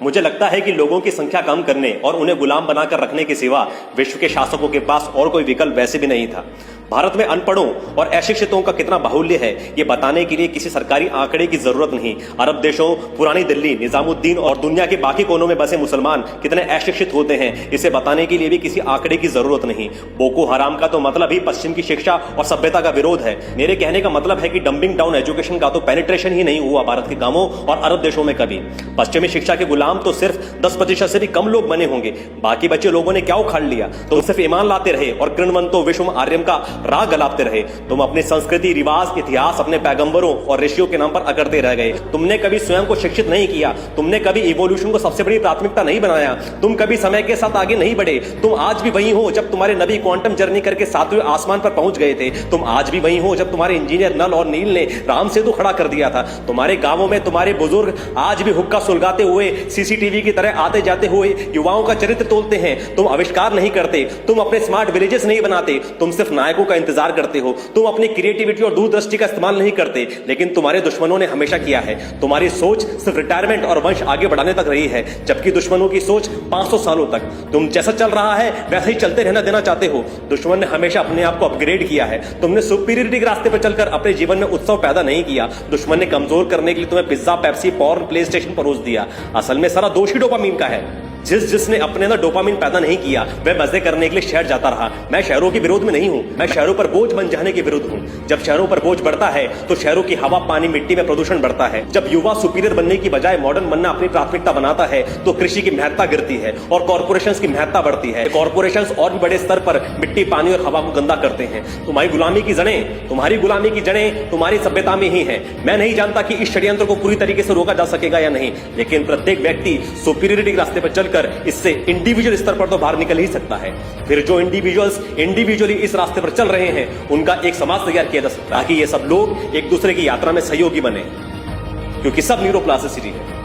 मुझे लगता है कि लोगों की संख्या कम करने और उन्हें गुलाम बनाकर रखने के सिवा विश्व के शासकों के पास और कोई विकल्प वैसे भी नहीं था। भारत में अनपढ़ों और अशिक्षितों का कितना बाहुल्य है, ये बताने के लिए किसी सरकारी आंकड़े की जरूरत नहीं। अरब देशों, पुरानी दिल्ली, निजामुद्दीन और दुनिया के बाकी कोनों में बसे मुसलमान कितने अशिक्षित होते हैं, इसे बताने के लिए भी किसी आंकड़े की जरूरत नहीं। बोको हराम का तो मतलब ही पश्चिम की शिक्षा और सभ्यता का विरोध है। मेरे कहने का मतलब है कि डंबिंग डाउन एजुकेशन का तो पेनिट्रेशन ही नहीं हुआ भारत के गांवों और अरब देशों में कभी। पश्चिमी शिक्षा के गुलाम तो सिर्फ 10% से भी कम लोग बने होंगे। बाकी बच्चे लोगों ने क्या उखाड़ लिया? तो सिर्फ ईमान लाते रहे और कृणवंतो विश्व आर्यम का राग गलाते रहे। तुम अपनी संस्कृति, रिवाज, इतिहास अपने पैगंबरों और ऋषियों के नाम पर अकड़ते रह गए। तुमने कभी स्वयं को शिक्षित नहीं किया। तुमने कभी इवोल्यूशन को सबसे बड़ी प्राथमिकता नहीं बनाया। तुम कभी समय के साथ आगे नहीं बढ़े। तुम आज भी वही हो जब तुम्हारे नबी क्वांटम जर्नी करके 7वें आसमान पर पहुंच गए थे। तुम आज भी वही हो जब तुम्हारे इंजीनियर नल और नील ने राम सेतु खड़ा कर दिया था। तुम्हारे गांवों में तुम्हारे बुजुर्ग आज भी हुक्का सुलगाते हुए, सीसीटीवी की तरह आते जाते हुए युवाओं का चरित्र तोलते हैं। तुम आविष्कार नहीं करते। तुम अपने स्मार्ट विलेजेस नहीं बनाते। तुम सिर्फ नायकों का इंतजार करते हो। तुम अपनी क्रिएटिविटी और दूरदृष्टि का इस्तेमाल नहीं करते, लेकिन तुम्हारे दुश्मनों ने हमेशा किया है। तुम्हारी सोच सिर्फ रिटायरमेंट और वंश आगे बढ़ाने तक रही है, जबकि दुश्मनों की सोच 500 सालों तक। तुम जैसा चल रहा है वैसे ही चलते रहना देना चाहते हो। दुश्मन ने हमेशा अपने आप को अपग्रेड किया है। तुमने सुपीरियरिटी के रास्ते पर चलकर अपने जीवन में उत्सव पैदा नहीं किया। दुश्मन ने कमजोर करने के लिए तुम्हें pizza, Pepsi, porn, play station परोस दिया। असल में सारा दोष ही डोपामीन का है। जिसने अपने अंदर डोपामीन पैदा नहीं किया वह मजे करने के लिए शहर जाता रहा। मैं शहरों के विरोध में नहीं हूं, मैं शहरों पर बोझ बन जाने के विरुद्ध हूं। जब शहरों पर बोझ बढ़ता है तो शहरों की हवा, पानी, मिट्टी में प्रदूषण बढ़ता है। जब युवा सुपीरियर बनने की बजाय मॉडर्न बनना अपनी प्राथमिकता बनाता है तो कृषि की महत्ता गिरती है और कॉर्पोरेशंस की महत्ता बढ़ती है। कॉर्पोरेशंस और भी बड़े स्तर पर मिट्टी, पानी और हवा को गंदा करते हैं। तुम्हारी गुलामी की जड़ें तुम्हारी सभ्यता में ही है। मैं नहीं जानता कि इस षड्यंत्र को पूरी तरीके से रोका जा सकेगा या नहीं, लेकिन प्रत्येक व्यक्ति सुपीरियरिटी के रास्ते पर चलकर इससे इंडिविजुअल स्तर पर तो बाहर निकल ही सकता है। फिर जो इंडिविजुअल्स इंडिविजुअली इस रास्ते पर चल रहे हैं उनका एक समाज तैयार किया जा सकता है ताकि ये सब लोग एक दूसरे की यात्रा में सहयोगी बने, क्योंकि सब न्यूरोप्लास्टिसिटी है।